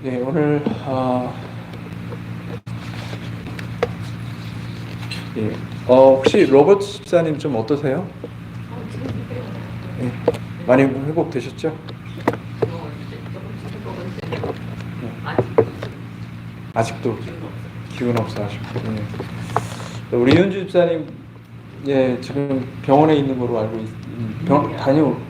네, 오늘 예, 혹시 로버트 집사님 좀 어떠세요? 예, 많이 회복되셨죠? 아직도 기운 없어 하시고. 예. 우리 이은주 집사님, 예, 지금 병원에 있는 걸로 알고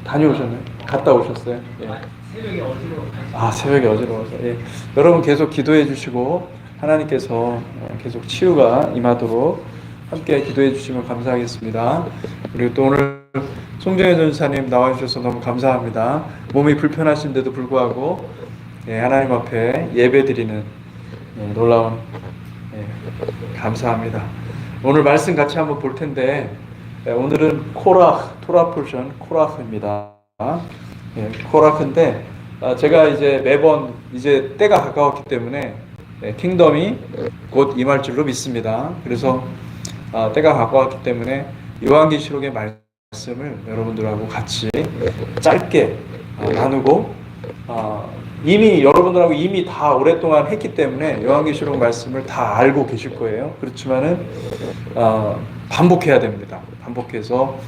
다녀오셨나요? 갔다 오셨어요? 예. 새벽에 어지러워. 새벽에 어지러워서. 예. 여러분 계속 기도해 주시고 하나님께서 계속 치유가 임하도록 함께 기도해 주시면 감사하겠습니다. 그리고 또 오늘 송정혜 전사님 나와주셔서 너무 감사합니다. 몸이 불편하신데도 불구하고 하나님 앞에 예배드리는 놀라운 감사합니다. 오늘 말씀 같이 한번 볼 텐데 오늘은 토라 포션 코라흐입니다. 코라흐인데 제가 이제 매번 이제 때가 가까웠기 때문에 킹덤이 곧 임할 줄로 믿습니다. 그래서 때가 가까웠기 때문에 요한계시록의 말씀을 여러분들하고 같이 짧게 나누고 이미 여러분들하고 이미 다 오랫동안 했기 때문에 요한계시록 말씀을 다 알고 계실 거예요. 그렇지만은 반복해야 됩니다. 반복해서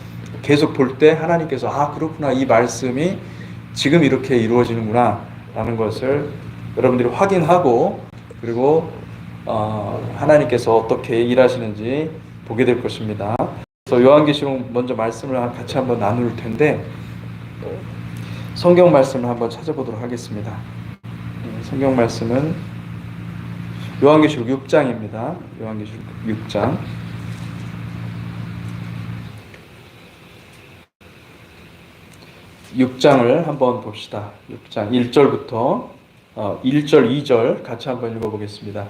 계속 볼 때 하나님께서 그렇구나, 이 말씀이 지금 이렇게 이루어지는구나 라는 것을 여러분들이 확인하고 그리고 하나님께서 어떻게 일하시는지 보게 될 것입니다. 그래서 요한계시록 먼저 말씀을 같이 한번 나눌 텐데 성경 말씀을 한번 찾아보도록 하겠습니다. 성경 말씀은 요한계시록 6장입니다. 요한계시록 6장. 6장을 한번 봅시다. 6장 1절부터 1절, 2절 같이 한번 읽어보겠습니다.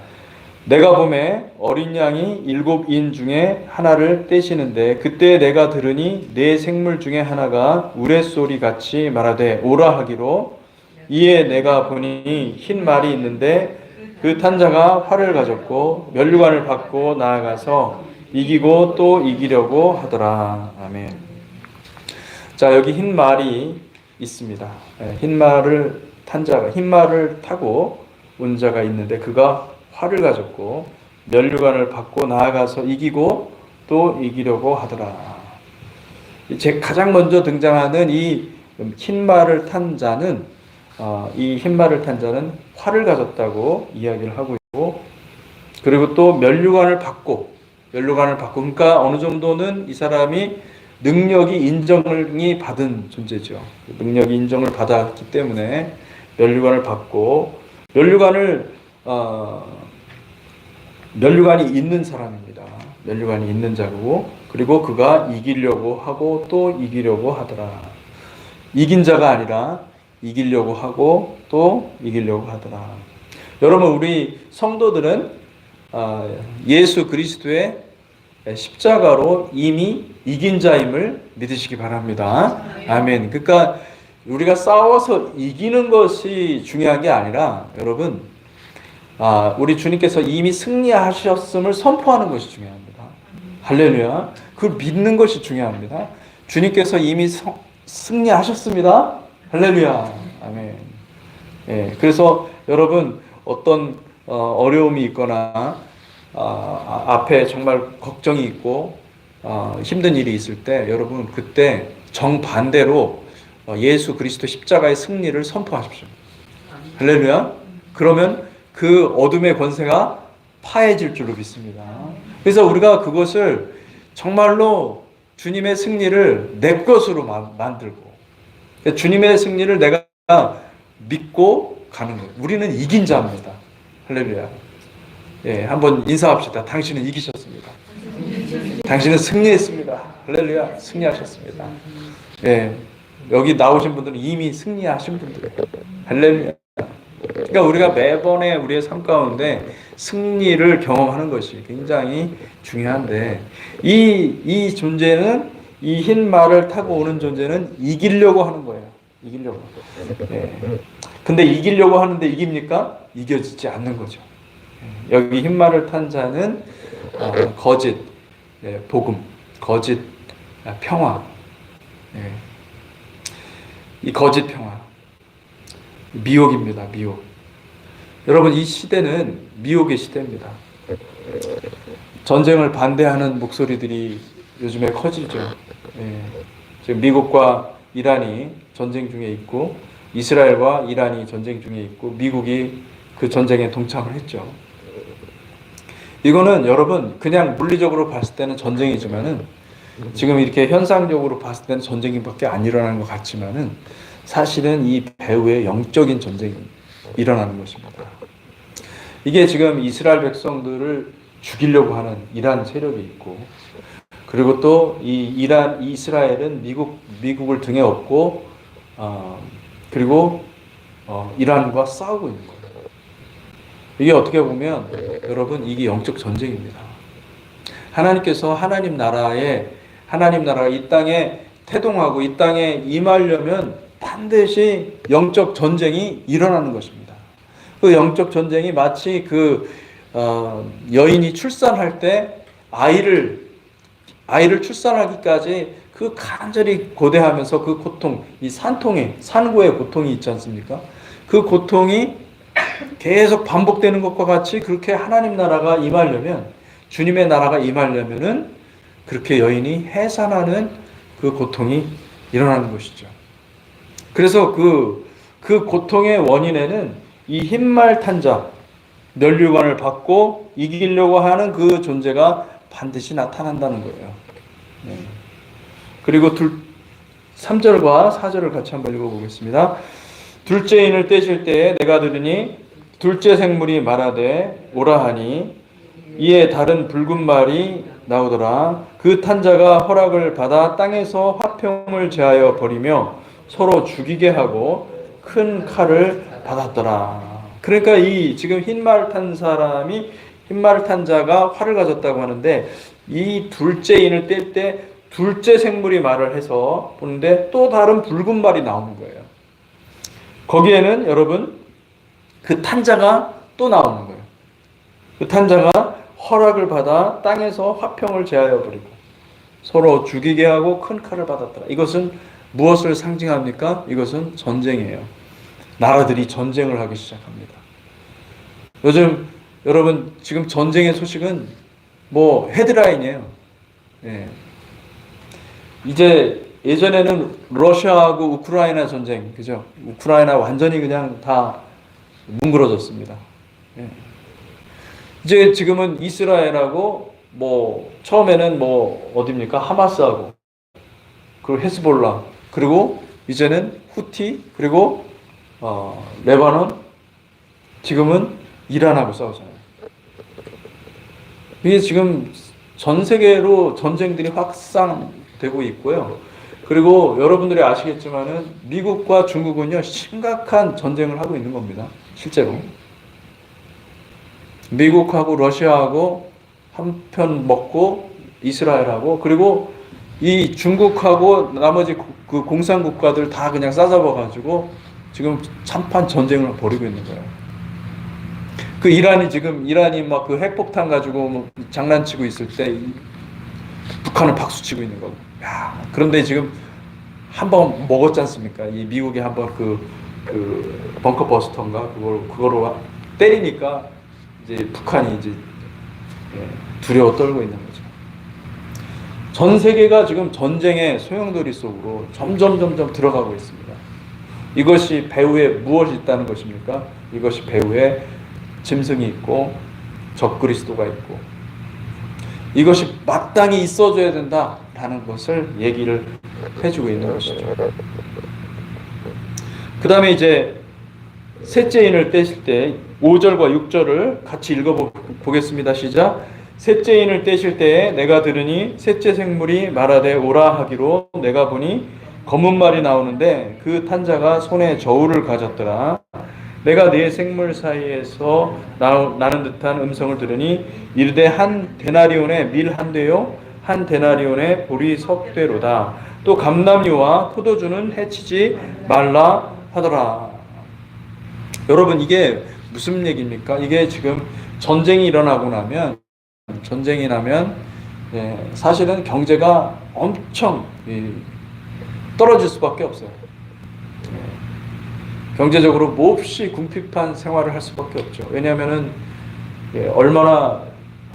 내가 보매 어린 양이 7인 중에 하나를 떼시는데 그때 내가 들으니 네 생물 중에 하나가 우레소리 같이 말하되 오라 하기로 이에 내가 보니 흰 말이 있는데 그 탄자가 활을 가졌고 면류관을 받고 나아가서 이기고 또 이기려고 하더라. 아멘. 자, 여기 흰 말이 있습니다. 흰 말을 타고 온 자가 있는데 그가 활을 가졌고 면류관을 받고 나아가서 이기고 또 이기려고 하더라. 가장 먼저 등장하는 이 흰 말을 탄 자는 활을 가졌다고 이야기를 하고 있고, 그리고 또 면류관을 받고 그러니까 어느 정도는 이 사람이 능력이 인정이 받은 존재죠. 능력이 인정을 받았기 때문에 면류관을 받고 면류관이 있는 사람입니다. 면류관이 있는 자고, 그리고 그가 이기려고 하고 또 이기려고 하더라. 이긴 자가 아니라 이기려고 하고 또 이기려고 하더라. 여러분, 우리 성도들은 예수 그리스도의 십자가로 이미 이긴 자임을 믿으시기 바랍니다. 아멘. 그러니까 우리가 싸워서 이기는 것이 중요한 게 아니라 여러분, 우리 주님께서 이미 승리하셨음을 선포하는 것이 중요합니다. 할렐루야. 그걸 믿는 것이 중요합니다. 주님께서 이미 승리하셨습니다. 할렐루야. 아멘. 그래서 여러분, 어떤 어려움이 있거나 앞에 정말 걱정이 있고 힘든 일이 있을 때 여러분, 그때 정반대로 예수 그리스도 십자가의 승리를 선포하십시오. 할렐루야. 그러면 그 어둠의 권세가 파해질 줄로 믿습니다. 그래서 우리가 그것을 정말로 주님의 승리를 내 것으로 만들고 주님의 승리를 내가 믿고 가는 거예요. 우리는 이긴 자입니다. 할렐루야. 한번 인사합시다. 당신은 이기셨습니다. 당신은 승리했습니다. 할렐루야. 승리하셨습니다. 여기 나오신 분들은 이미 승리하신 분들이에요. 할렐루야. 그러니까 우리가 매번의 우리의 삶 가운데 승리를 경험하는 것이 굉장히 중요한데 이 존재는, 이 흰 말을 타고 오는 존재는 이기려고 하는 거예요. 이기려고. 근데 이기려고 하는데 이깁니까? 이겨지지 않는 거죠. 여기 흰 말을 탄 자는 거짓 복음, 거짓 평화, 이 거짓 평화, 미혹입니다. 미혹. 여러분, 이 시대는 미혹의 시대입니다. 전쟁을 반대하는 목소리들이 요즘에 커지죠. 예. 지금 미국과 이란이 전쟁 중에 있고, 이스라엘과 이란이 전쟁 중에 있고, 미국이 그 전쟁에 동참을 했죠. 이거는 여러분, 그냥 물리적으로 봤을 때는 전쟁이지만은, 지금 이렇게 현상적으로 봤을 때는 전쟁밖에 안 일어나는 것 같지만은, 사실은 이 배후에 영적인 전쟁이 일어나는 것입니다. 이게 지금 이스라엘 백성들을 죽이려고 하는 이란 세력이 있고, 그리고 또 이 이스라엘은 미국을 등에 업고, 그리고 이란과 싸우고 있는 거예요. 이게 어떻게 보면 여러분, 이게 영적 전쟁입니다. 하나님께서 하나님 나라가 이 땅에 태동하고 이 땅에 임하려면 반드시 영적 전쟁이 일어나는 것입니다. 그 영적 전쟁이 마치 여인이 출산할 때 아이를 출산하기까지 그 간절히 고대하면서 그 고통, 이 산고의 고통이 있지 않습니까? 그 고통이 계속 반복되는 것과 같이 그렇게 하나님 나라가 임하려면, 주님의 나라가 임하려면은 그렇게 여인이 해산하는 그 고통이 일어나는 것이죠. 그래서 그 고통의 원인에는 이 흰말 탄 자, 면류관을 받고 이기려고 하는 그 존재가 반드시 나타난다는 거예요. 네. 그리고 3절과 4절을 같이 한번 읽어보겠습니다. 둘째 인을 떼실 때에 내가 들으니 둘째 생물이 말하되 오라 하니 이에 다른 붉은 말이 나오더라. 그 탄자가 허락을 받아 땅에서 화평을 제하여 버리며 서로 죽이게 하고 큰 칼을 받았더라. 그러니까 이 지금 흰말 탄 자가 활을 가졌다고 하는데, 이 둘째 인을 뗄 때 둘째 생물이 말을 해서 보는데 또 다른 붉은 말이 나오는 거예요. 거기에는 여러분, 그 탄자가 또 나오는 거예요. 그 탄자가 허락을 받아 땅에서 화평을 제하여 버리고 서로 죽이게 하고 큰 칼을 받았더라. 이것은 무엇을 상징합니까? 이것은 전쟁이에요. 나라들이 전쟁을 하기 시작합니다. 요즘 여러분, 지금 전쟁의 소식은 뭐 헤드라인이에요. 예. 이제 예전에는 러시아하고 우크라이나 전쟁, 그죠? 우크라이나 완전히 그냥 다 뭉그러졌습니다. 예. 이제 지금은 이스라엘하고 처음에는 어디입니까? 하마스하고, 그리고 헤스볼라, 그리고 이제는 후티, 그리고 레바논, 지금은 이란하고 싸우잖아요. 이게 지금 전 세계로 전쟁들이 확산되고 있고요. 그리고 여러분들이 아시겠지만은 미국과 중국은요, 심각한 전쟁을 하고 있는 겁니다. 실제로. 미국하고 러시아하고 한편 먹고 이스라엘하고, 그리고 이 중국하고 나머지 그 공산국가들 다 그냥 싸잡아가지고 지금 참판 전쟁을 벌이고 있는 거예요. 그 이란이 막 그 핵폭탄 가지고 장난치고 있을 때 북한은 박수치고 있는 거고. 야, 그런데 지금 한번 먹었지 않습니까? 이 미국이 한번 그 벙커 버스터인가 그거로 때리니까 이제 북한이 이제 두려워 떨고 있는 거죠. 전 세계가 지금 전쟁의 소용돌이 속으로 점점 들어가고 있습니다. 이것이 배후에 무엇이 있다는 것입니까? 이것이 배후에 짐승이 있고 적그리스도가 있고, 이것이 마땅히 있어줘야 된다라는 것을 얘기를 해주고 있는 것이죠. 그 다음에 이제 셋째 인을 떼실 때 5절과 6절을 같이 읽어보겠습니다. 시작. 셋째 인을 떼실 때에 내가 들으니 셋째 생물이 말하되 오라 하기로 내가 보니 검은 말이 나오는데 그 탄자가 손에 저울을 가졌더라. 내가 네 생물 사이에서 나는 듯한 음성을 들으니 이르되 한 데나리온에 밀 한 대요 한 데나리온에 보리 석 대로다. 또 감람류와 포도주는 해치지 말라 하더라. 여러분, 이게 무슨 얘기입니까? 이게 지금 전쟁이 나면 사실은 경제가 엄청 떨어질 수밖에 없어요. 경제적으로 몹시 궁핍한 생활을 할 수밖에 없죠. 왜냐하면은 얼마나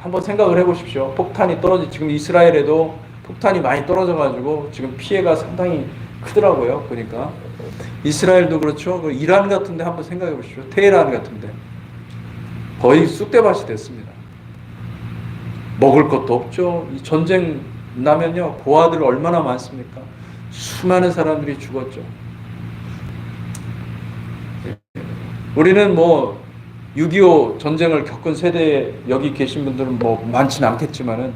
한번 생각을 해보십시오. 폭탄이 지금 이스라엘에도 폭탄이 많이 떨어져가지고 지금 피해가 상당히 크더라고요. 보니까 이스라엘도 그렇죠. 그 이란 같은데 한번 생각해 보십시오. 테헤란 같은데 거의 쑥대밭이 됐습니다. 먹을 것도 없죠. 이 전쟁 나면요, 고아들 얼마나 많습니까? 수많은 사람들이 죽었죠. 우리는 뭐 6.25 전쟁을 겪은 세대에 여기 계신 분들은 뭐 많지는 않겠지만은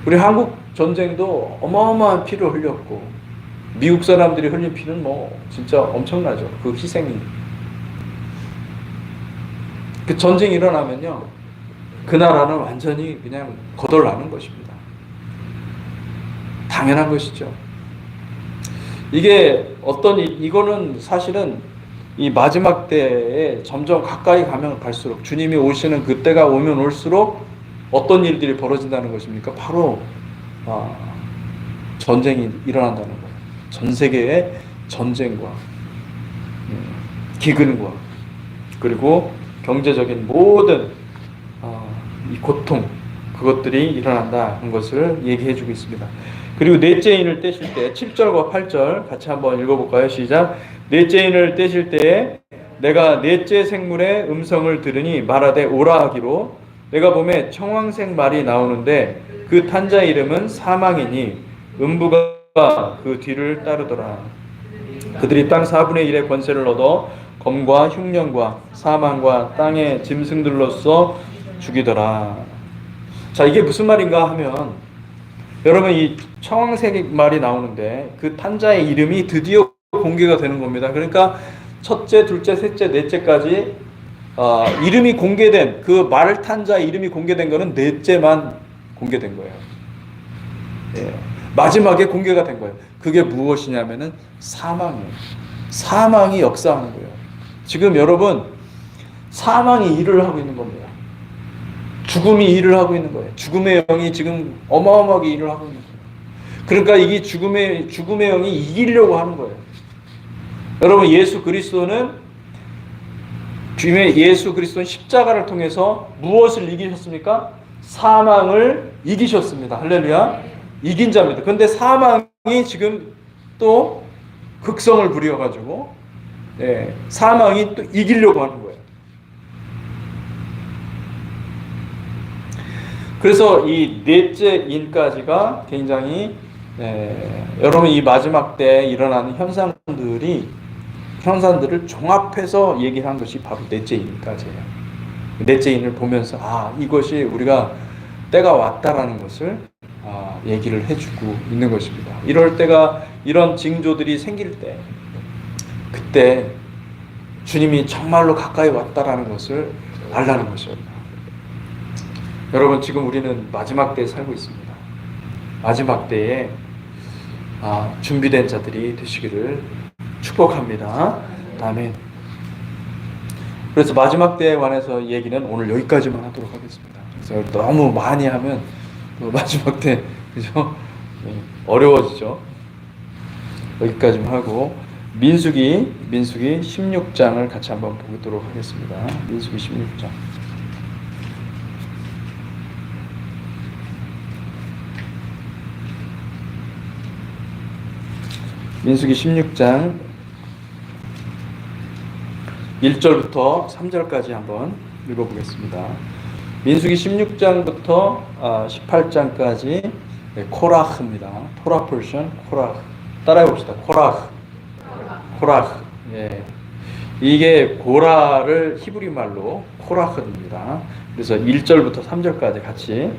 우리 한국 전쟁도 어마어마한 피를 흘렸고 미국 사람들이 흘린 피는 뭐 진짜 엄청나죠. 그 희생이. 그 전쟁이 일어나면요, 그 나라는 완전히 그냥 거덜나는 것입니다. 당연한 것이죠. 이게 이거는 사실은 이 마지막 때에 점점 가까이 가면 갈수록 주님이 오시는 그때가 오면 올수록 어떤 일들이 벌어진다는 것입니까? 바로 전쟁이 일어난다는 거예요. 전 세계의 전쟁과 기근과 그리고 경제적인 모든 이 고통, 그것들이 일어난다는 것을 얘기해 주고 있습니다. 그리고 넷째 인을 떼실 때 7절과 8절 같이 한번 읽어볼까요? 시작. 넷째 인을 떼실 때에 내가 넷째 생물의 음성을 들으니 말하되 오라 하기로, 내가 보매 청황색 말이 나오는데 그 탄자의 이름은 사망이니 음부가 그 뒤를 따르더라. 그들이 땅 4분의 1의 권세를 얻어 검과 흉년과 사망과 땅의 짐승들로서 죽이더라. 자, 이게 무슨 말인가 하면, 여러분, 이 청황색 말이 나오는데 그 탄자의 이름이 드디어 공개가 되는 겁니다. 그러니까 첫째, 둘째, 셋째, 넷째까지 이름이 공개된, 그 말 탄자의 이름이 공개된 거는 넷째만 공개된 거예요. 예. 마지막에 공개가 된 거예요. 그게 무엇이냐면은 사망이에요. 사망이 역사하는 거예요. 지금 여러분, 사망이 일을 하고 있는 겁니다. 죽음이 일을 하고 있는 거예요. 죽음의 영이 지금 어마어마하게 일을 하고 있는 거예요. 그러니까 이게 죽음의 영이 이기려고 하는 거예요. 여러분, 예수 그리스도는 십자가를 통해서 무엇을 이기셨습니까? 사망을 이기셨습니다. 할렐루야. 이긴 자입니다. 그런데 사망이 지금 또 극성을 부려가지고 사망이 또 이기려고 하는 거예요. 그래서 이 넷째 인까지가 굉장히 여러분, 이 마지막 때 일어나는 현상들을 종합해서 얘기한 것이 바로 넷째 인까지예요. 넷째 인을 보면서 이것이 우리가 때가 왔다라는 것을 얘기를 해주고 있는 것입니다. 이런 징조들이 생길 때, 그때 주님이 정말로 가까이 왔다라는 것을 알라는 것입니다. 여러분, 지금 우리는 마지막 때에 살고 있습니다. 마지막 때에 준비된 자들이 되시기를 축복합니다. 아멘. 그래서 마지막 때에 관해서 얘기는 오늘 여기까지만 하도록 하겠습니다. 그래서 너무 많이 하면 마지막 때 그죠? 어려워지죠. 여기까지만 하고 민수기 16장을 같이 한번 보도록 하겠습니다. 민수기 16장. 민수기 16장 1절부터 3절까지 한번 읽어보겠습니다. 민수기 16장부터 18장까지 코라흐입니다. 토라 포션 코라흐. 따라해봅시다. 코라흐. 예. 이게 고라를 히브리 말로 코라흐입니다. 그래서 1절부터 3절까지 같이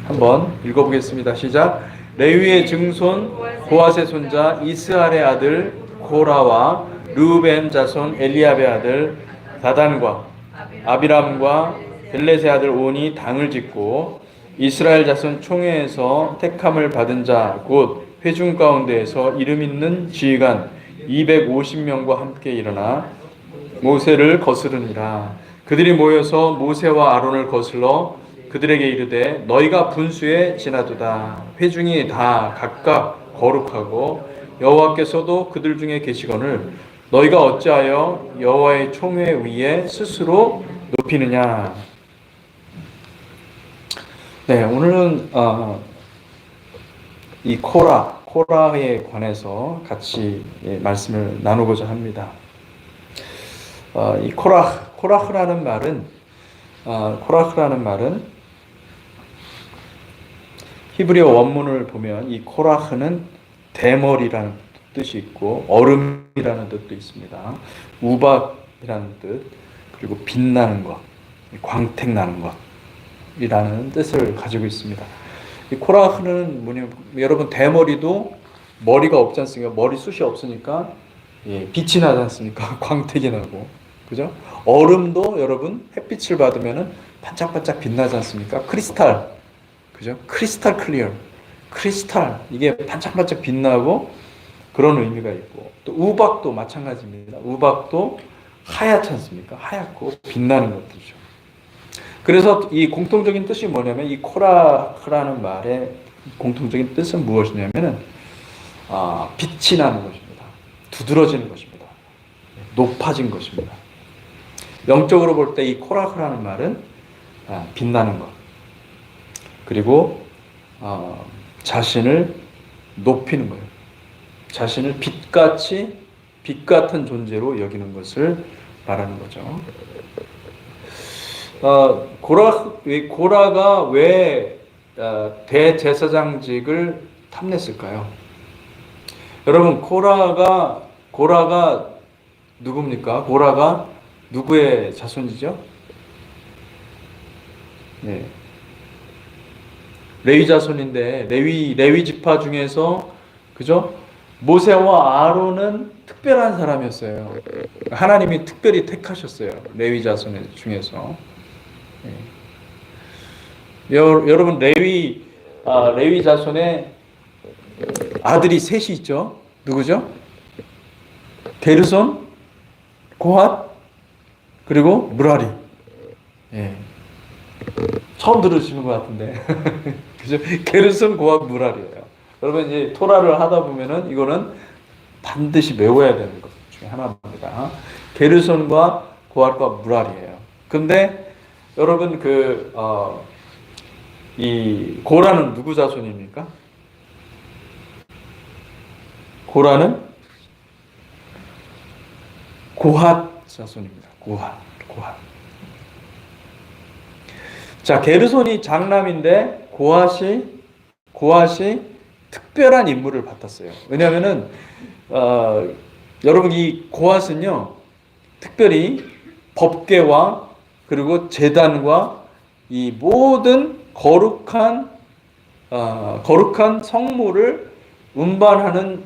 한번 읽어보겠습니다. 시작. 레위의 증손 고핫의 손자 이스할의 아들 고라와 르우벤 자손 엘리압의 아들 다단과 아비람과 벨렛의 아들 온이 당을 짓고 이스라엘 자손 총회에서 택함을 받은 자 곧 회중 가운데에서 이름 있는 지휘관 250명과 함께 일어나 모세를 거스르니라. 그들이 모여서 모세와 아론을 거슬러 그들에게 이르되 너희가 분수에 지나도다. 회중이 다 각각 거룩하고 여호와께서도 그들 중에 계시거늘 너희가 어찌하여 여호와의 총회 위에 스스로 높이느냐. 네, 오늘은 이 코라에 관해서 같이 말씀을 나누고자 합니다. 이 코라흐라는 말은 히브리어 원문을 보면 이 코라흐는 대머리라는 뜻이 있고 얼음이라는 뜻도 있습니다. 우박이라는 뜻, 그리고 빛나는 것, 광택나는 것이라는 뜻을 가지고 있습니다. 이 코라흐는 뭐냐면 여러분 대머리도 머리가 없지 않습니까? 머리숱이 없으니까 빛이 나지 않습니까? 광택이 나고, 그죠? 얼음도 여러분 햇빛을 받으면은 반짝반짝 빛나지 않습니까? 크리스탈, 그죠? 크리스탈 클리어, 크리스탈, 이게 반짝반짝 빛나고 그런 의미가 있고, 또 우박도 마찬가지입니다. 우박도 하얗지 않습니까? 하얗고 빛나는 것들이죠. 그래서 이 공통적인 뜻이 뭐냐면 이 코라흐라는 말의 공통적인 뜻은 무엇이냐면은 빛이 나는 것입니다. 두드러지는 것입니다. 높아진 것입니다. 영적으로 볼 때 이 코라흐라는 말은 빛나는 것, 그리고 자신을 높이는 거예요. 자신을 빛 같은 존재로 여기는 것을 말하는 거죠. 고라가 왜 대제사장직을 탐냈을까요? 여러분, 고라가 누굽니까? 고라가 누구의 자손이죠? 네. 레위 자손인데 레위 지파 중에서, 그죠? 모세와 아론은 특별한 사람이었어요. 하나님이 특별히 택하셨어요. 레위 자손 중에서. 여러분, 레위 자손에 아들이 셋이 있죠. 누구죠? 게르손, 고핫, 그리고 무라리. 처음 들으시는 것 같은데. 그죠? 게르손, 고핫, 무라리예요. 여러분, 이제 토라를 하다 보면은 이거는 반드시 외워야 되는 것 중에 하나입니다. 게르손과 고핫과 무라리예요. 근데 여러분, 이 고라는 누구 자손입니까? 고라는 고핫 자손입니다. 고핫. 자, 게르손이 장남인데 고핫이 특별한 임무를 맡았어요. 왜냐하면은 여러분, 이 고핫은요 특별히 법궤와 그리고 제단과 이 모든 거룩한 성물을 운반하는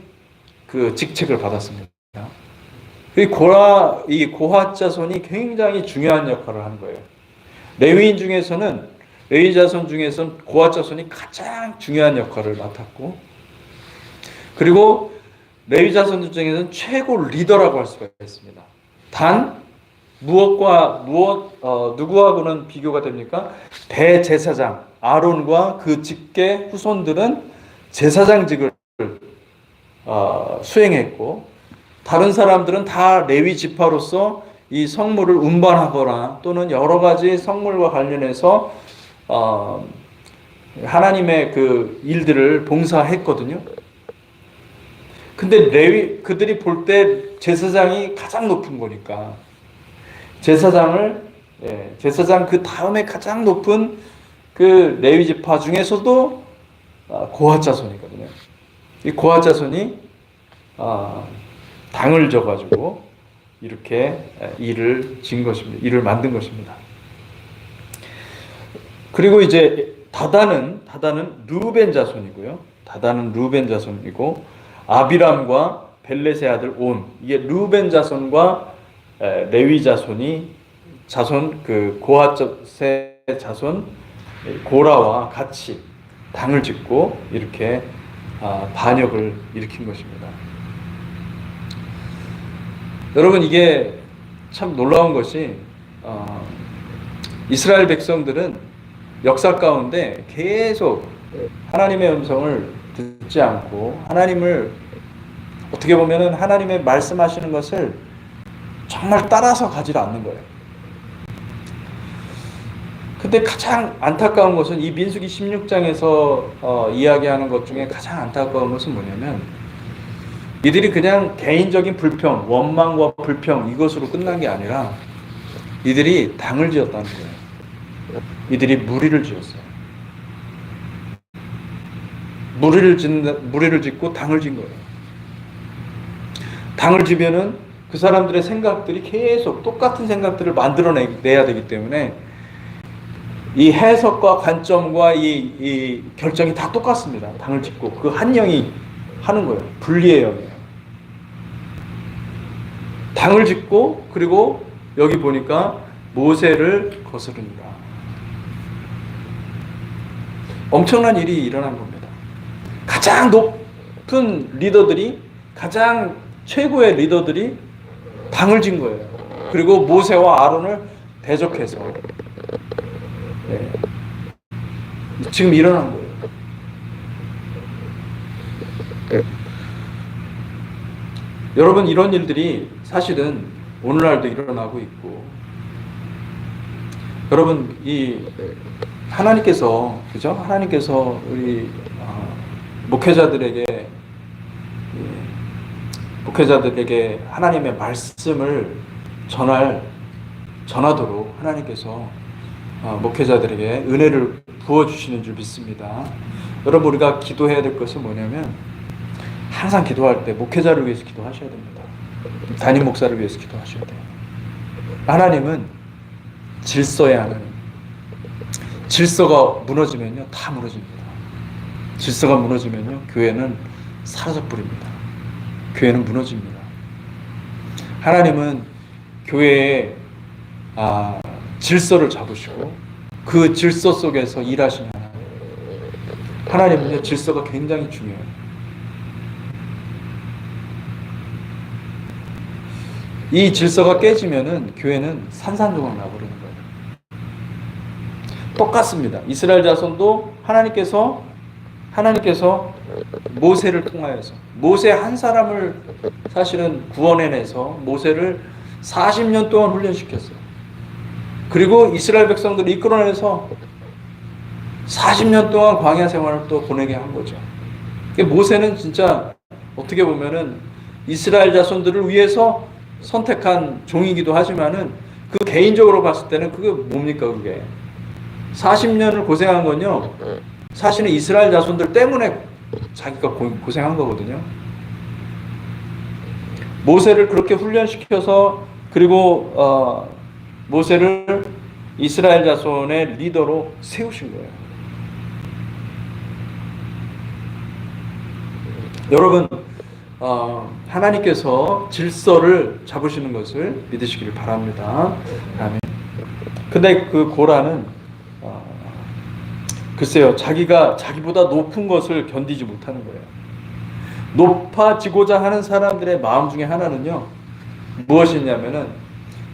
그 직책을 받았습니다. 이 고핫 자손이 굉장히 중요한 역할을 하는 거예요. 레위 자손 중에서는 고핫 자손이 가장 중요한 역할을 맡았고, 그리고 레위 자손 중에서는 최고 리더라고 할 수가 있습니다. 단 누구하고는 비교가 됩니까? 대제사장 아론과 그 직계 후손들은 제사장직을 수행했고, 다른 사람들은 다 레위 지파로서 이 성물을 운반하거나 또는 여러 가지 성물과 관련해서 하나님의 그 일들을 봉사했거든요. 근데 그들이 볼 때 제사장이 가장 높은 거니까 제사장 그 다음에 가장 높은 그 레위 지파 중에서도 고핫 자손이거든요. 이 고핫 자손이 당을 져가지고 이렇게 일을 만든 것입니다. 그리고 이제 다단은 르우벤 자손이고요. 아비람과 벨렛의 아들 온, 이게 르우벤 자손과 레위 자손 그 고핫의 자손 고라와 같이 당을 짓고 이렇게 반역을 일으킨 것입니다. 여러분, 이게 참 놀라운 것이 이스라엘 백성들은 역사 가운데 계속 하나님의 음성을 듣지 않고 하나님을 어떻게 보면은 하나님의 말씀하시는 것을 정말 따라서 가지를 않는 거예요. 근데 가장 안타까운 것은 이 민수기 16장에서 이야기하는 것 중에 가장 안타까운 것은 뭐냐면 이들이 그냥 개인적인 불평, 원망과 불평 이것으로 끝난 게 아니라 이들이 당을 지었다는 거예요. 이들이 무리를 지었어요. 무리를 짓고 당을 진 거예요. 당을 지면은 그 사람들의 생각들이 계속 똑같은 생각들을 만들어내야 되기 때문에 이 해석과 관점과 이 결정이 다 똑같습니다. 당을 짓고 그 한 영이 하는 거예요. 분리의 영이에요. 당을 짓고 그리고 여기 보니까 모세를 거스르니라. 엄청난 일이 일어난 겁니다. 가장 높은 리더들이 가장 최고의 리더들이 당을 진 거예요. 그리고 모세와 아론을 대적해서 네. 지금 일어난 거예요. 네. 여러분 이런 일들이 사실은 오늘날도 일어나고 있고 여러분 이 하나님께서 그죠? 하나님께서 우리 목회자들에게 하나님의 말씀을 전하도록 하나님께서 목회자들에게 은혜를 부어주시는 줄 믿습니다. 여러분 우리가 기도해야 될 것은 뭐냐면 항상 기도할 때 목회자를 위해서 기도하셔야 됩니다. 담임 목사를 위해서 기도하셔야 돼요. 하나님은 질서의 하나님. 질서가 무너지면요 다 무너집니다. 질서가 무너지면요 교회는 사라져버립니다. 교회는 무너집니다. 하나님은 교회에 질서를 잡으시고 그 질서 속에서 일하시는 하나님. 하나님은요 질서가 굉장히 중요해요. 이 질서가 깨지면은 교회는 산산조각 나버리는 거예요. 똑같습니다. 이스라엘 자손도 하나님께서 모세를 통하여서 모세 한 사람을 사실은 구원해내서 모세를 40년 동안 훈련시켰어요. 그리고 이스라엘 백성들을 이끌어내서 40년 동안 광야 생활을 또 보내게 한 거죠. 모세는 진짜 어떻게 보면은 이스라엘 자손들을 위해서 선택한 종이기도 하지만은 그 개인적으로 봤을 때는 그게 뭡니까 그게 40년을 고생한 건요 사실은 이스라엘 자손들 때문에 자기가 고생한 거거든요. 모세를 그렇게 훈련시켜서 그리고 모세를 이스라엘 자손의 리더로 세우신 거예요. 여러분 하나님께서 질서를 잡으시는 것을 믿으시기를 바랍니다. 아멘. 근데 그 고라는 글쎄요 자기보다 높은 것을 견디지 못하는 거예요. 높아지고자 하는 사람들의 마음 중에 하나는요 무엇이냐면은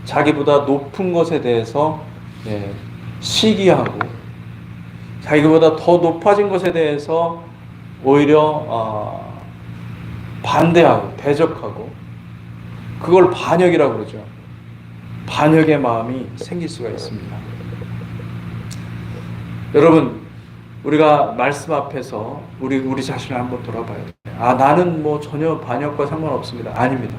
자기보다 높은 것에 대해서 시기하고 자기보다 더 높아진 것에 대해서 오히려 반대하고 대적하고 그걸 반역이라고 그러죠. 반역의 마음이 생길 수가 있습니다. 여러분 우리가 말씀 앞에서 우리 자신을 한번 돌아봐야 돼요. 나는 뭐 전혀 반역과 상관없습니다. 아닙니다.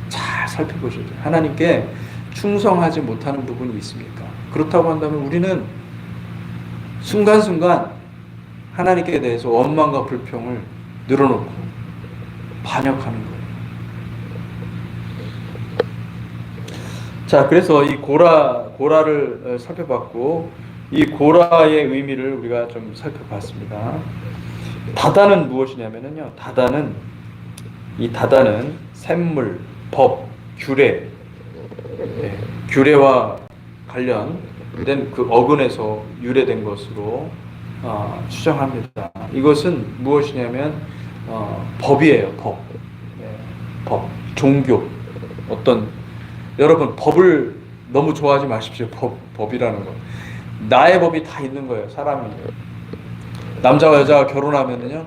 잘 살펴보셔야 돼요. 하나님께 충성하지 못하는 부분이 있습니까? 그렇다고 한다면 우리는 순간순간 하나님께 대해서 원망과 불평을 늘어놓고 반역하는 거예요. 자, 그래서 이 고라를 살펴봤고 이 고라의 의미를 우리가 좀 살펴봤습니다. 다단은 무엇이냐면요. 다단은 샘물, 법, 규례, 규례와 관련된 그 어근에서 유래된 것으로 추정합니다. 이것은 무엇이냐면 법이에요. 법, 종교. 여러분 법을 너무 좋아하지 마십시오. 법이라는 거. 나의 법이 다 있는 거예요. 사람이. 남자와 여자가 결혼하면은요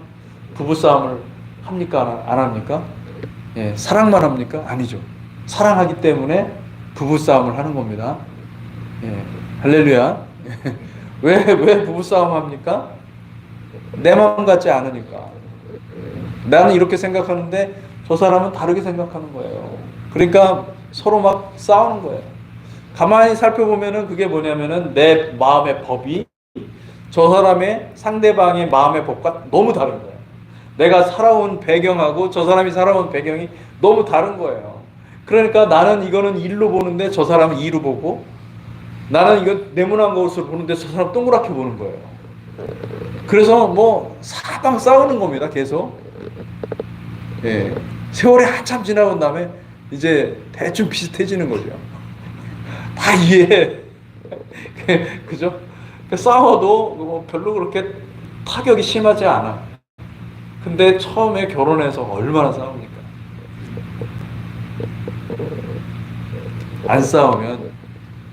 부부싸움을 합니까? 안 합니까? 예, 사랑만 합니까? 아니죠. 사랑하기 때문에 부부싸움을 하는 겁니다. 예, 할렐루야. 왜 부부싸움 합니까? 내 마음 같지 않으니까. 나는 이렇게 생각하는데 저 사람은 다르게 생각하는 거예요. 그러니까 서로 막 싸우는 거예요. 가만히 살펴보면은 그게 뭐냐면은 내 마음의 법이 저 사람의 상대방의 마음의 법과 너무 다른 거예요. 내가 살아온 배경하고 저 사람이 살아온 배경이 너무 다른 거예요. 그러니까 나는 이거는 1로 보는데 저 사람은 2로 보고, 나는 이거 네모난 것으로 보는데 저 사람 동그랗게 보는 거예요. 그래서 뭐 사방 싸우는 겁니다. 계속. 예. 세월이 한참 지나고 다음에 이제 대충 비슷해지는 거죠. 다 이해해. 그죠? 싸워도 뭐 별로 그렇게 타격이 심하지 않아. 근데 처음에 결혼해서 얼마나 싸웁니까? 안 싸우면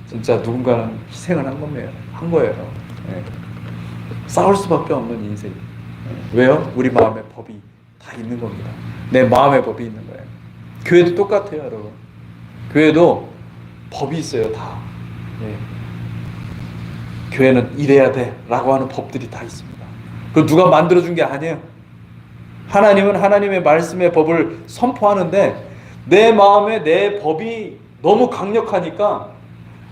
진짜 누군가는 희생을 한 거예요. 예. 싸울 수밖에 없는 인생. 왜요? 우리 마음의 법이 다 있는 겁니다. 내 마음의 법이 있는 거예요. 교회도 똑같아요, 여러분. 교회도 법이 있어요, 다. 예. 교회는 이래야 돼 라고 하는 법들이 다 있습니다. 그 누가 만들어준 게 아니에요. 하나님은 하나님의 말씀의 법을 선포하는데 내 마음에 내 법이 너무 강력하니까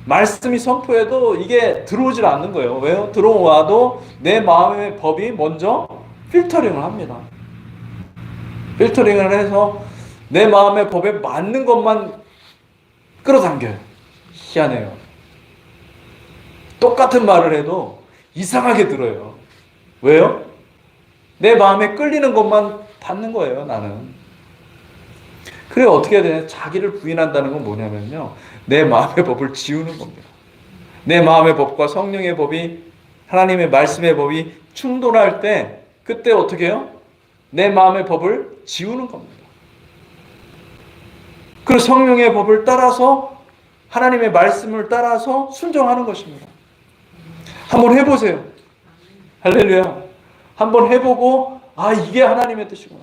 말씀이 선포해도 이게 들어오질 않는 거예요. 왜요? 들어와도 내 마음의 법이 먼저 필터링을 합니다. 필터링을 해서 내 마음의 법에 맞는 것만 끌어당겨요. 희한해요. 똑같은 말을 해도 이상하게 들어요. 왜요? 내 마음에 끌리는 것만 받는 거예요, 나는. 그래, 어떻게 해야 되냐? 자기를 부인한다는 건 뭐냐면요, 내 마음의 법을 지우는 겁니다. 내 마음의 법과 성령의 법이, 하나님의 말씀의 법이 충돌할 때 그때 어떻게 해요? 내 마음의 법을 지우는 겁니다. 그리고 성령의 법을 따라서, 하나님의 말씀을 따라서 순종하는 것입니다. 한번 해보세요. 할렐루야. 한번 해보고, 아, 이게 하나님의 뜻이구나.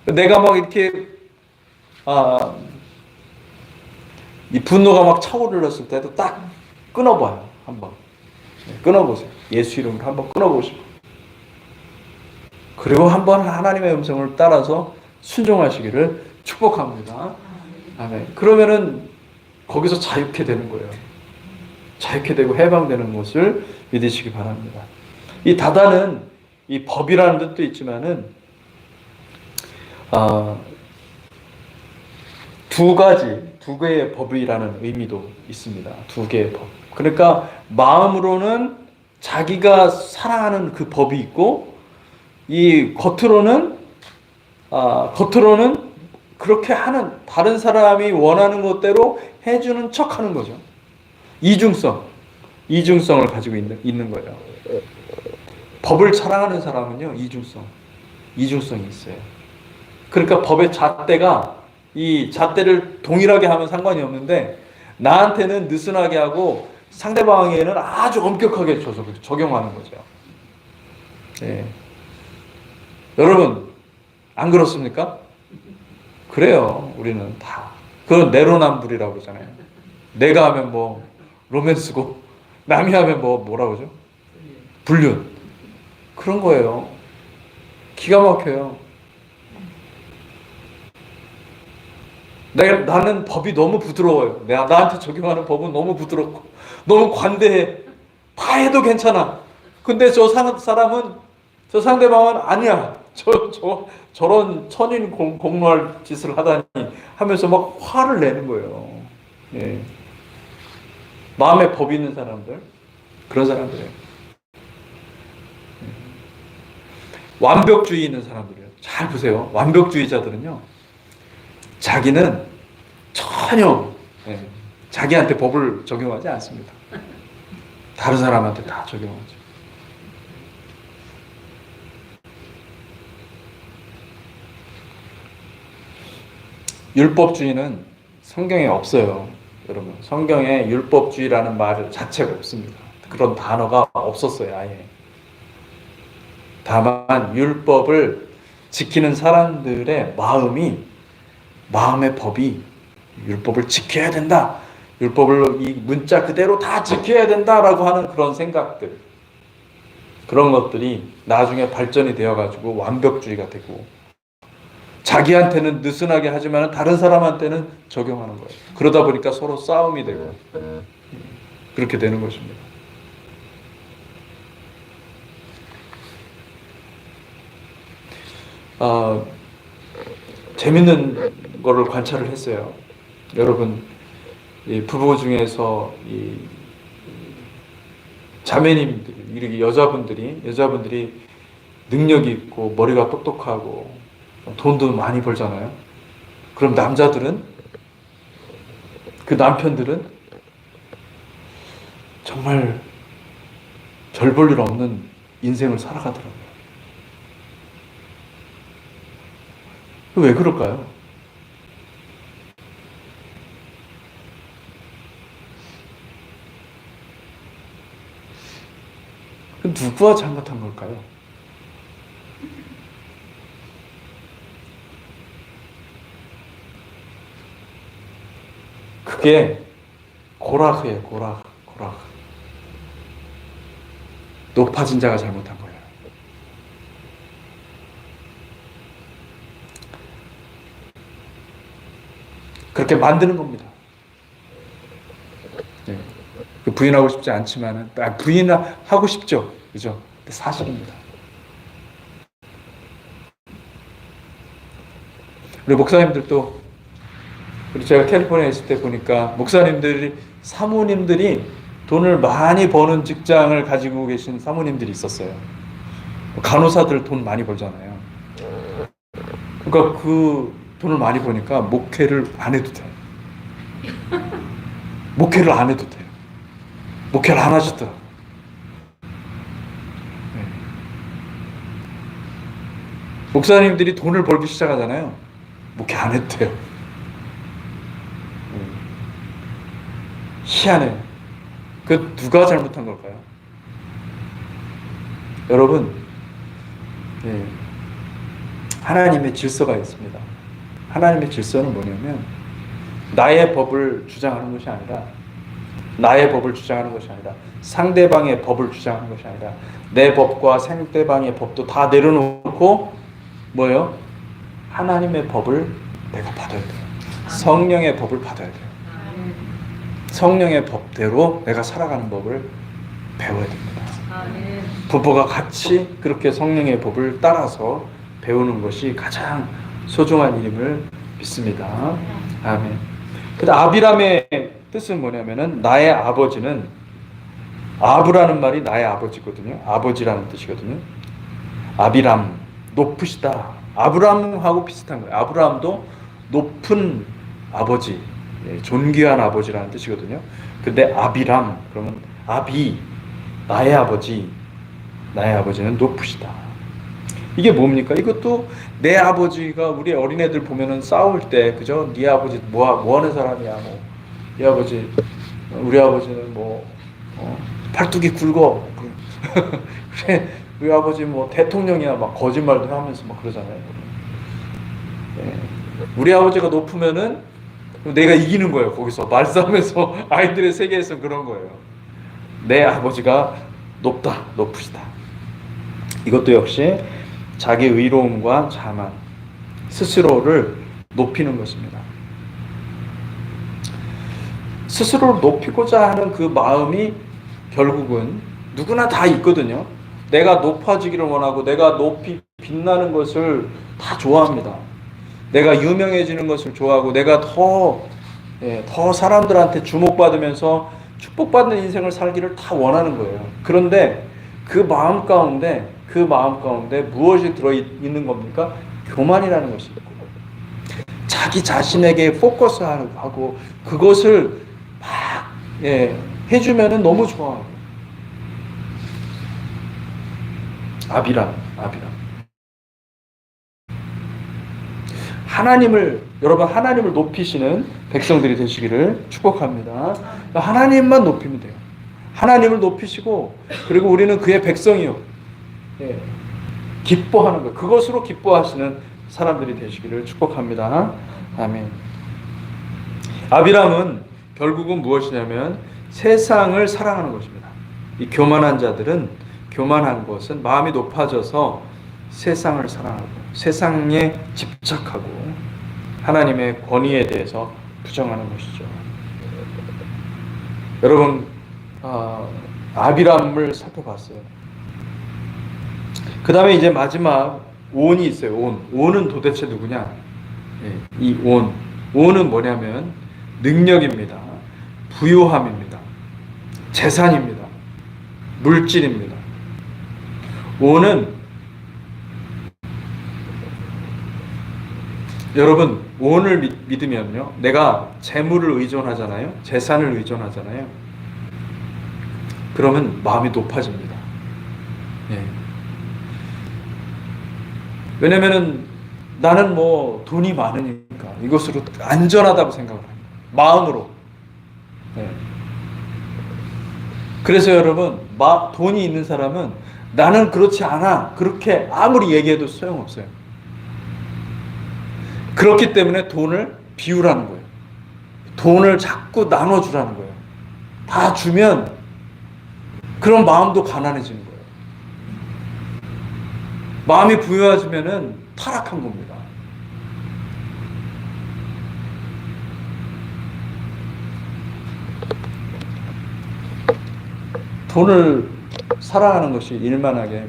내가 막 이렇게 이 분노가 막 차오르렀을 때도 딱 끊어봐요. 한번 끊어보세요. 예수 이름으로 한번 끊어보시고, 그리고 한번 하나님의 음성을 따라서 순종하시기를 축복합니다. 아멘. 그러면은 거기서 자유케 되는 거예요. 자유케 되고 해방되는 것을 믿으시기 바랍니다. 이 다다는 이 법이라는 뜻도 있지만은 두 개의 법이라는 의미도 있습니다. 두 개의 법. 그러니까 마음으로는 자기가 사랑하는 그 법이 있고, 이 겉으로는 그렇게 하는, 다른 사람이 원하는 것대로 해주는 척하는 거죠. 이중성을 가지고 있는 거예요. 법을 사랑하는 사람은요, 이중성이 있어요. 그러니까 법의 잣대가, 이 잣대를 동일하게 하면 상관이 없는데 나한테는 느슨하게 하고 상대방에게는 아주 엄격하게 적용하는 거죠. 네. 여러분 안 그렇습니까? 그래요. 우리는 다. 그건 내로남불이라고 그러잖아요. 내가 하면 뭐 로맨스고 남이 하면 뭐라고 그러죠? 불륜. 그런 거예요. 기가 막혀요. 나는 법이 너무 부드러워요. 나한테 적용하는 법은 너무 부드럽고 너무 관대해. 다 해도 괜찮아. 근데 저 사람은, 저 상대방은 아니야. 저런 천인 공노할 짓을 하다니 하면서 막 화를 내는 거예요. 예. 마음에 법이 있는 사람들, 그런 사람들이에요. 완벽주의 있는 사람들이에요. 잘 보세요. 완벽주의자들은요, 자기는 전혀 자기한테 법을 적용하지 않습니다. 다른 사람한테 다 적용하죠. 율법주의는 성경에 없어요. 여러분, 성경에 율법주의라는 말 자체가 없습니다. 그런 단어가 없었어요, 아예. 다만 율법을 지키는 사람들의 마음이 마음의 법이 율법을 지켜야 된다. 율법을 이 문자 그대로 다 지켜야 된다라고 하는 그런 생각들. 그런 것들이 나중에 발전이 되어가지고 완벽주의가 되고 자기한테는 느슨하게 하지만 다른 사람한테는 적용하는 거예요. 그러다 보니까 서로 싸움이 되고 그렇게 되는 것입니다. 재밌는 거를 관찰을 했어요. 여러분, 이 부부 중에서 이 자매님들이, 이렇게 여자분들이 능력이 있고 머리가 똑똑하고 돈도 많이 벌잖아요. 그럼 남자들은, 그 남편들은 정말 별 볼 일 없는 인생을 살아가더라고요. 왜 그럴까요? 누구와 잘못한 걸까요? 그게 고라흐예요. 고라흐. 높아진 자가 잘못한 거예요. 그렇게 만드는 겁니다. 네. 부인하고 싶지 않지만은, 부인하고 싶죠. 그죠? 근데 사실입니다. 우리 목사님들도, 우리 제가 캘리포니아에 있을 때 보니까 사모님들이 돈을 많이 버는 직장을 가지고 계신 사모님들이 있었어요. 간호사들 돈 많이 벌잖아요. 그러니까 그 돈을 많이 버니까 목회를 안 해도 돼요. 목회를 안 하시더라고요. 네. 목사님들이 돈을 벌기 시작하잖아요. 목회 안 해도 돼요. 희한해요. 그 누가 잘못한 걸까요? 여러분, 하나님의 질서가 있습니다. 하나님의 질서는 뭐냐면 나의 법을 주장하는 것이 아니라 상대방의 법을 주장하는 것이 아니라 내 법과 상대방의 법도 다 내려놓고 뭐예요? 하나님의 법을 내가 받아야 돼요. 성령의 법을 받아야 돼요. 성령의 법대로 내가 살아가는 법을 배워야 됩니다. 부부가 같이 그렇게 성령의 법을 따라서 배우는 것이 가장 소중한 일임을 믿습니다. 아멘. 근데 아비람의 뜻은 뭐냐면은 나의 아버지는, 아브라는 말이 나의 아버지거든요. 아버지라는 뜻이거든요. 아비람, 높으시다. 아브람하고 비슷한 거예요. 아브람도 높은 아버지, 존귀한 아버지라는 뜻이거든요. 근데 아비람, 그러면 나의 아버지는 높으시다. 이게 뭡니까? 이것도 내 아버지가, 우리 어린애들 보면은 싸울 때, 그죠? 네 아버지 뭐 하는 사람이야, 네 아버지, 우리 아버지는 팔뚝이 굵어. 그래, 우리 아버지 대통령이야, 막 거짓말도 하면서 막 그러잖아요. 우리 아버지가 높으면은 내가 이기는 거예요. 거기서 말싸움에서 아이들의 세계에서 그런 거예요. 내 아버지가 높으시다. 이것도 역시 자기 의로움과 자만, 스스로를 높이는 것입니다. 스스로를 높이고자 하는 그 마음이 결국은 누구나 다 있거든요. 내가 높아지기를 원하고 내가 높이 빛나는 것을 다 좋아합니다. 내가 유명해지는 것을 좋아하고 내가 더 사람들한테 주목받으면서 축복받는 인생을 살기를 다 원하는 거예요. 그런데 그 마음 가운데 무엇이 들어있는 겁니까? 교만이라는 것이 있고, 자기 자신에게 포커스하고 그것을 막 해주면은 너무 좋아하고. 아비람. 여러분 하나님을 높이시는 백성들이 되시기를 축복합니다. 하나님만 높이면 돼요. 하나님을 높이시고, 그리고 우리는 그의 백성이요. 기뻐하는 것, 그것으로 기뻐하시는 사람들이 되시기를 축복합니다. 아멘. 아비람은 결국은 무엇이냐면 세상을 사랑하는 것입니다. 이 교만한 자들은, 교만한 것은 마음이 높아져서 세상을 사랑하고 세상에 집착하고 하나님의 권위에 대해서 부정하는 것이죠. 여러분, 아비람을 살펴봤어요. 그 다음에 이제 마지막 온이 있어요. 온은 도대체 누구냐? 이 온은 뭐냐면 능력입니다. 부요함입니다. 재산입니다. 물질입니다. 온은, 여러분, 온을 믿으면요, 내가 재물을 의존하잖아요. 재산을 의존하잖아요. 그러면 마음이 높아집니다. 예. 왜냐면은 나는 뭐 돈이 많으니까 이것으로 안전하다고 생각을 합니다. 마음으로. 예. 그래서 여러분, 돈이 있는 사람은 나는 그렇지 않아, 그렇게 아무리 얘기해도 소용없어요. 그렇기 때문에 돈을 비우라는 거예요. 돈을 자꾸 나눠주라는 거예요. 다 주면 그런 마음도 가난해지는 거예요. 마음이 부유해지면은 타락한 겁니다. 돈을 사랑하는 것이 일만하게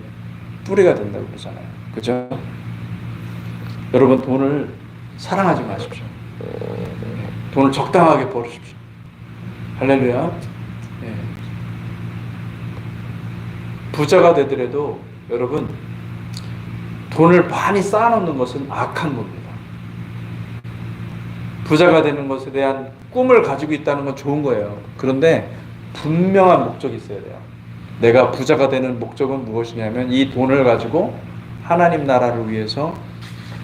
뿌리가 된다고 그러잖아요. 그죠? 여러분, 돈을 사랑하지 마십시오. 돈을 적당하게 벌으십시오. 할렐루야. 네. 부자가 되더라도 여러분, 돈을 많이 쌓아놓는 것은 악한 겁니다. 부자가 되는 것에 대한 꿈을 가지고 있다는 건 좋은 거예요. 그런데 분명한 목적이 있어야 돼요. 내가 부자가 되는 목적은 무엇이냐면 이 돈을 가지고 하나님 나라를 위해서,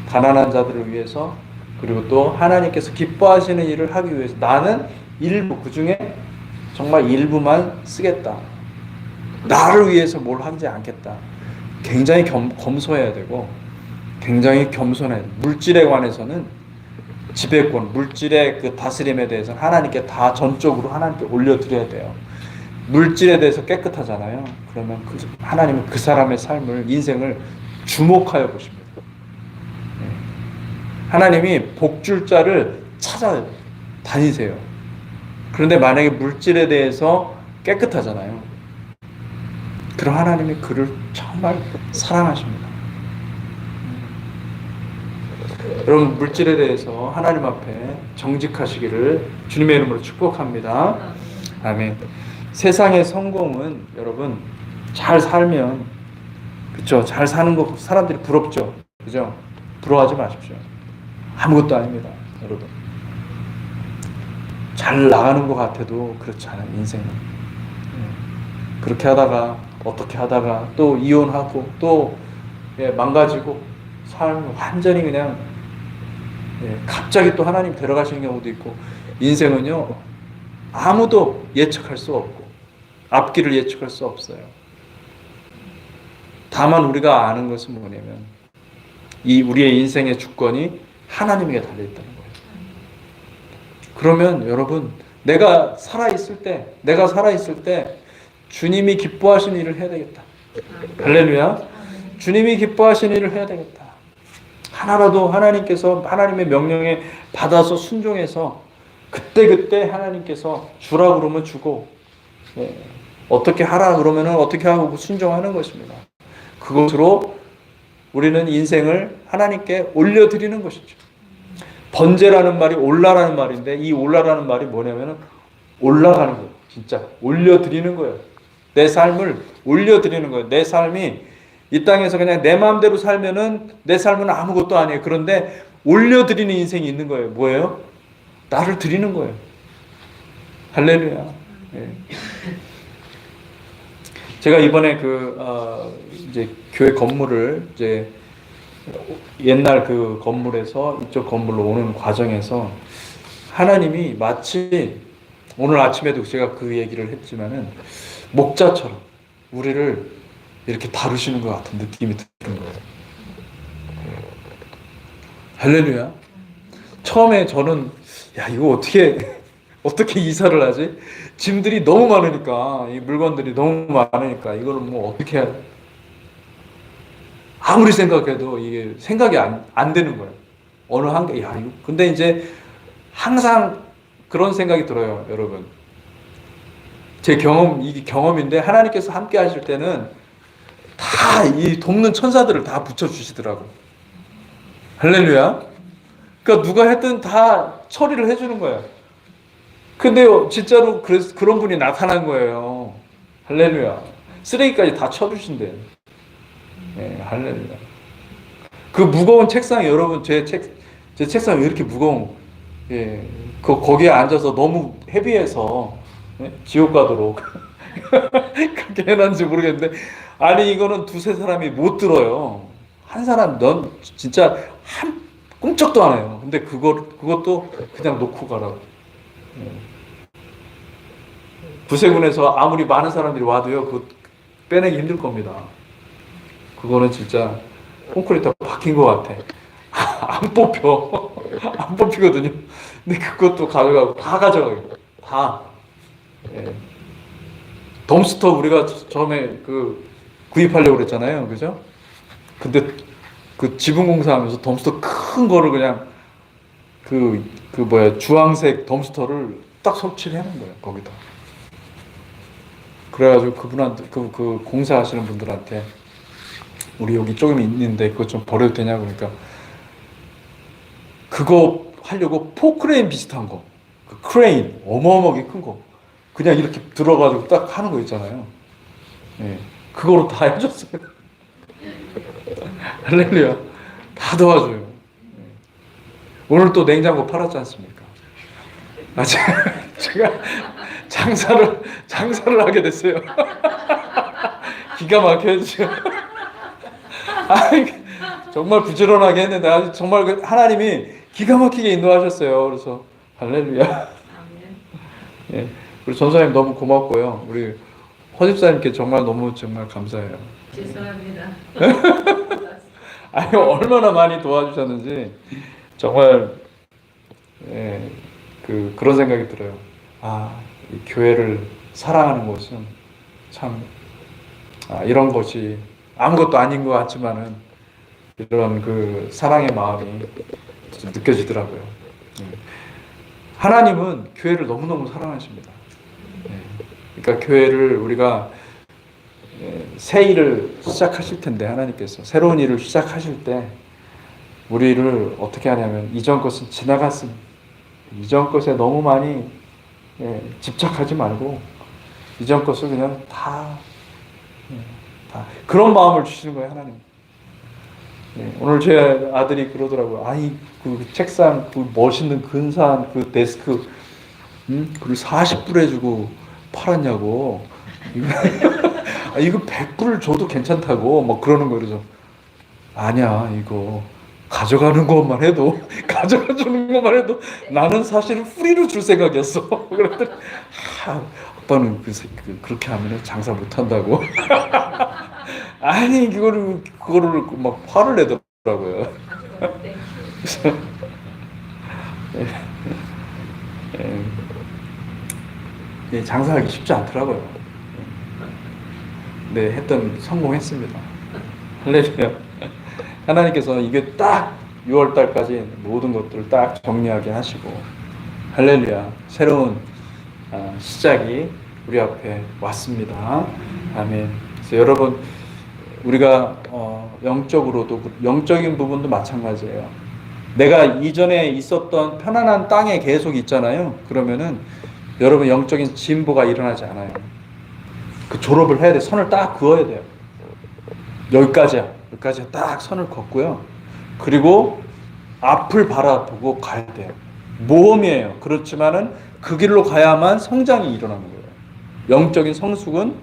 가난한 자들을 위해서, 그리고 또 하나님께서 기뻐하시는 일을 하기 위해서 나는 일부, 그 중에 정말 일부만 쓰겠다. 나를 위해서 뭘 하지 않겠다. 굉장히 검소해야 되고 굉장히 겸손해야 돼요. 물질에 관해서는 지배권, 물질의 그 다스림에 대해서는 하나님께 다 전적으로 하나님께 올려드려야 돼요. 물질에 대해서 깨끗하잖아요. 그러면 하나님은 그 사람의 삶을, 인생을 주목하여 보십니다. 하나님이 복줄 자를 찾아 다니세요. 그런데 만약에 물질에 대해서 깨끗하잖아요. 그럼 하나님이 그를 정말 사랑하십니다. 여러분, 물질에 대해서 하나님 앞에 정직하시기를 주님의 이름으로 축복합니다. 아멘. 세상의 성공은 여러분 잘 살면, 그렇죠? 잘 사는 거 사람들이 부럽죠. 그죠? 부러워하지 마십시오. 아무것도 아닙니다, 여러분. 잘 나가는 것 같아도 그렇지 않아요, 인생은. 그렇게 하다가, 어떻게 하다가 또 이혼하고 또 망가지고 삶 완전히 그냥 갑자기 또 하나님 데려가시는 경우도 있고, 인생은요 아무도 예측할 수 없고 앞길을 예측할 수 없어요. 다만 우리가 아는 것은 뭐냐면 이 우리의 인생의 주권이 하나님에게 달려있다는 거예요. 그러면 여러분, 내가 살아있을 때 주님이 기뻐하시는 일을 해야 되겠다. 할렐루야. 주님이 기뻐하시는 일을 해야 되겠다. 하나라도 하나님께서 하나님의 명령에 받아서 순종해서 그때 하나님께서 주라 그러면 주고, 어떻게 하라 그러면 어떻게 하고 순종하는 것입니다. 그것으로 우리는 인생을 하나님께 올려드리는 것이죠. 번제라는 말이 올라라는 말인데, 이 올라라는 말이 뭐냐면 올라가는 거예요. 진짜 올려드리는 거예요. 내 삶을 올려드리는 거예요. 내 삶이 이 땅에서 그냥 내 마음대로 살면은 내 삶은 아무것도 아니에요. 그런데 올려드리는 인생이 있는 거예요. 뭐예요? 나를 드리는 거예요. 할렐루야. 예. 제가 이번에 이제 교회 건물을 이제 옛날 그 건물에서 이쪽 건물로 오는 과정에서 하나님이 마치 오늘 아침에도 제가 그 얘기를 했지만은 목자처럼 우리를 이렇게 다루시는 것 같은 느낌이 드는 거예요. 할렐루야. 처음에 저는 야 이거 어떻게 이사를 하지? 짐들이 너무 많으니까 이 물건들이 너무 많으니까 이거는 뭐 어떻게 해야 돼? 아무리 생각해도 이게 생각이 안 되는 거예요. 어느 한계 야 이거 근데 이제 항상 그런 생각이 들어요, 여러분. 제 이게 경험인데 하나님께서 함께 하실 때는 다 이 돕는 천사들을 다 붙여주시더라고. 할렐루야. 그러니까 누가 했든 다 처리를 해주는 거예요. 근데 진짜로 그런 분이 나타난 거예요. 할렐루야. 쓰레기까지 다 쳐주신대. 네, 할렐루야. 그 무거운 책상에 여러분 제 책상이 왜 이렇게 무거운? 예, 거기에 앉아서 너무 헤비해서 예? 지옥 가도록 그렇게 해놨는지 모르겠는데 아니 이거는 두세 사람이 못 들어요. 한 사람 넌 진짜 한 꿈쩍도 안 해요. 근데 그것도 그냥 놓고 가라고. 예. 구세군에서 아무리 많은 사람들이 와도요, 그거 빼내기 힘들 겁니다. 그거는 진짜 콘크리트가 박힌 것 같아. 안 뽑혀. 안 뽑히거든요. 근데 그것도 가져가고, 다 가져가고, 다. 예. 덤스터 우리가 처음에 구입하려고 그랬잖아요. 그죠? 근데 그 지붕 공사하면서 덤스터 큰 거를 그냥 주황색 덤스터를 딱 설치를 해놓은 거예요. 거기다. 그래가지고 그분한테, 그 공사하시는 분들한테 우리 여기 조금 있는데 그거 좀 버려도 되냐 그러니까 그거 하려고 포크레인 비슷한 거, 그 크레인 어마어마하게 큰 거 그냥 이렇게 들어가지고 딱 하는 거 있잖아요. 예, 그거로 다 해줬어요. 할렐루야. 다 도와줘요. 예. 오늘 또 냉장고 팔았지 않습니까? 제가 장사를 하게 됐어요. 기가 막혀야죠. 정말 부지런하게 했는데 정말 하나님이 기가 막히게 인도하셨어요. 그래서 할렐루야. 예. 우리 전사님 너무 고맙고요. 우리 허집사님께 정말 정말 감사해요. 죄송합니다. 아니 얼마나 많이 도와주셨는지 정말 예, 그런 생각이 들어요. 이 교회를 사랑하는 것은 참 이런 것이 아무것도 아닌 것 같지만은 이런 그 사랑의 마음이 느껴지더라고요. 하나님은 교회를 너무너무 사랑하십니다. 그러니까 교회를 우리가 새 일을 시작하실 텐데 하나님께서 새로운 일을 시작하실 때 우리를 어떻게 하냐면 이전 것은 지나갔음. 이전 것에 너무 많이 집착하지 말고 이전 것을 그냥 다 그런 마음을 주시는 거예요, 하나님. 오늘 제 아들이 그러더라고요. 아니 그 책상 그 멋있는 근사한 그 데스크 그걸 40불 주고 팔았냐고. 이거 100불을 줘도 괜찮다고 막 그러는 거예요. 그래서 아니야 이거 가져가는 것만 해도 나는 사실은 프리로 줄 생각이었어. 그랬더니 아빠는 그렇게 하면 장사 못 한다고. 아니 그거를 막 화를 내더라고요. 그래서 장사하기 쉽지 않더라고요. 네, 성공했습니다. 할렐루야. 하나님께서 이게 딱 6월 달까지 모든 것들을 딱 정리하게 하시고 할렐루야. 새로운 시작이 우리 앞에 왔습니다. 아멘. 그래서 여러분 우리가 영적으로도 영적인 부분도 마찬가지예요. 내가 이전에 있었던 편안한 땅에 계속 있잖아요. 그러면은 여러분 영적인 진보가 일어나지 않아요. 그 졸업을 해야 돼. 선을 딱 그어야 돼요. 여기까지 딱 선을 걷고요. 그리고 앞을 바라보고 가야 돼요. 모험이에요. 그렇지만은 그 길로 가야만 성장이 일어나는 거예요. 영적인 성숙은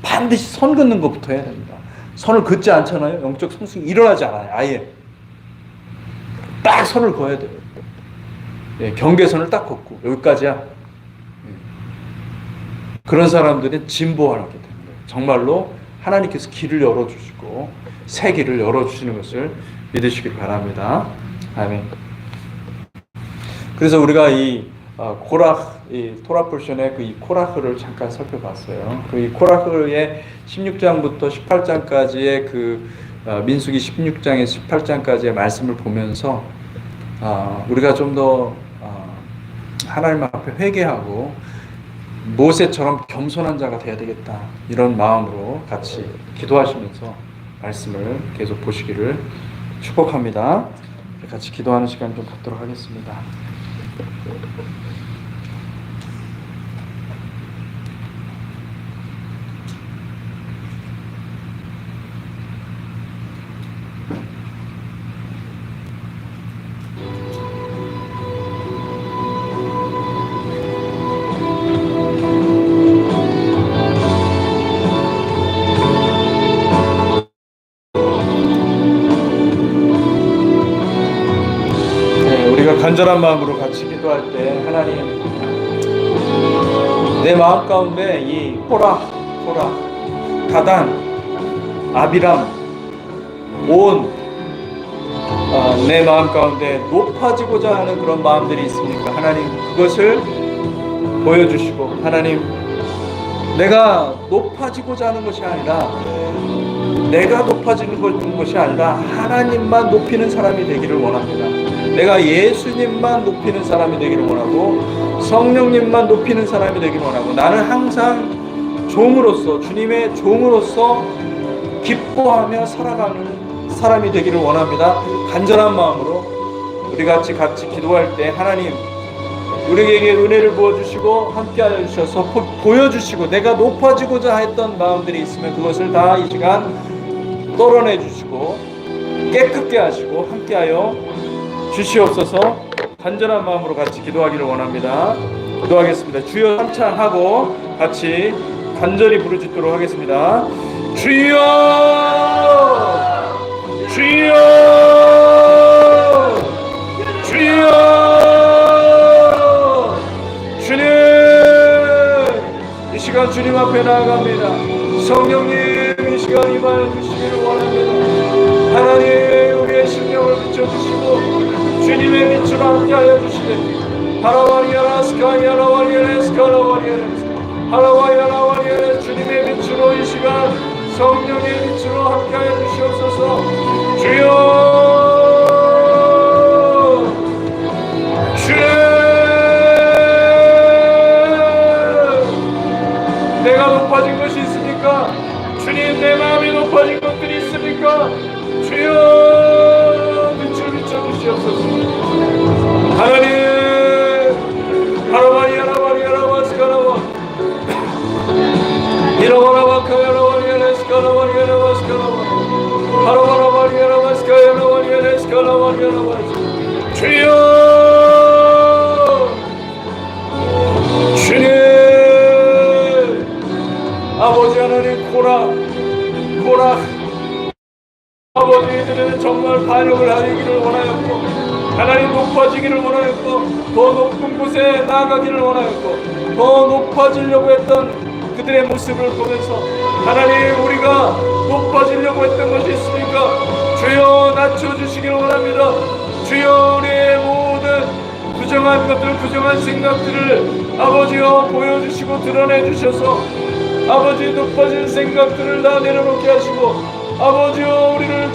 반드시 선 긋는 것부터 해야 됩니다. 선을 긋지 않잖아요. 영적 성숙이 일어나지 않아요. 아예. 딱 선을 그어야 돼요. 경계선을 딱 걷고 여기까지야. 그런 사람들은 진보하게 되는 거예요. 정말로 하나님께서 길을 열어주시고 새 길을 열어주시는 것을 믿으시길 바랍니다. 아멘. 그래서 우리가 이 코라흐, 이 토라 포션의 그 이 코라흐를 잠깐 살펴봤어요. 그 이 코라흐의 16장부터 18장까지의 그 민수기 16장에서 18장까지의 말씀을 보면서 우리가 좀 더 하나님 앞에 회개하고 모세처럼 겸손한 자가 되어야 되겠다, 이런 마음으로 같이 기도하시면서 말씀을 계속 보시기를 축복합니다. 같이 기도하는 시간 좀 갖도록 하겠습니다. 간절한 마음으로 같이 기도할 때 하나님, 내 마음 가운데 이 코라, 다단, 아비람, 온, 내 마음 가운데 높아지고자 하는 그런 마음들이 있습니까? 하나님, 그것을 보여주시고, 하나님, 내가 높아지고자 하는 것이 아니라, 내가 높아지는 것이 아니라 하나님만 높이는 사람이 되기를 원합니다. 내가 예수님만 높이는 사람이 되기를 원하고, 성령님만 높이는 사람이 되기를 원하고, 나는 항상 종으로서, 주님의 종으로서 기뻐하며 살아가는 사람이 되기를 원합니다. 간절한 마음으로 우리 같이 기도할 때 하나님, 우리에게 은혜를 부어주시고 함께하여 주셔서 보여주시고, 내가 높아지고자 했던 마음들이 있으면 그것을 다 이 시간 떨어내 주시고 깨끗게 하시고 함께하여 주시옵소서. 간절한 마음으로 같이 기도하기를 원합니다. 기도하겠습니다. 주여 3차 하고 같이 간절히 부르짖도록 하겠습니다. 주여, 주여, 주여, 주님, 이 시간 주님 앞에 나아갑니다. 성령님, 이 시간 임하여 주시기를 원합니다. 하나님, 우리의 심령을 비춰주시고 주님의 빛으로 함께하여 주시되, 하라와리아라 스카이아라와리아라 스카라와리아라 하라와리아라와리아라, 주님의 빛으로 이 시간 성령의 빛으로 함께하여 주시옵소서. 주여, 주님, 내가 높아진 것이 있습니까? 주님, 내 마음이 높아진 것들이 있습니까? 주여, 빛을 비춰주시옵소서. 하나님, 하라와리아라와리아라와 스카라와 이라와라와 카야라와리아라 스카라와리아라와 스카라와 하라와라와리아라와 스카야라와리아라 스카라와리아라와. 주여, 주님, 아버지 하나님, 코라 아버지들은 정말 반역을 하기를 원하였고, 하나님 높아지기를 원하였고, 더 높은 곳에 나아가기를 원하였고, 더 높아지려고 했던 그들의 모습을 보면서 하나님, 우리가 높아지려고 했던 것이 있습니까? 주여, 낮춰주시기를 원합니다. 주여, 우리의 모든 부정한 것들, 부정한 생각들을 아버지여 보여주시고 드러내주셔서 아버지, 높아진 생각들을 다 내려놓게 하시고, 아버지여, 우리를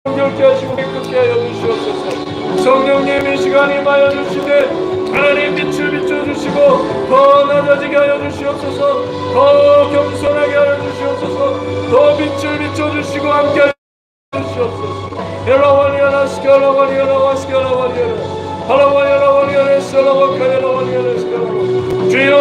정결케 하시고 깨끗게 하여 주시옵소서. 성령님, 이 시간 임하여 주시되 하나님, 빛을 비춰주시고 더 낮아지게 하여 주시옵소서. 더 겸손하게 하여 주시옵소서. 더 빛을 비춰주시고 함께 하여 주시옵소서. 헬라와리아라 스카라와리아라 와스카라와리아라 하라와리아라와리아라 스카라와카야라와리아라 스카라와. 주여,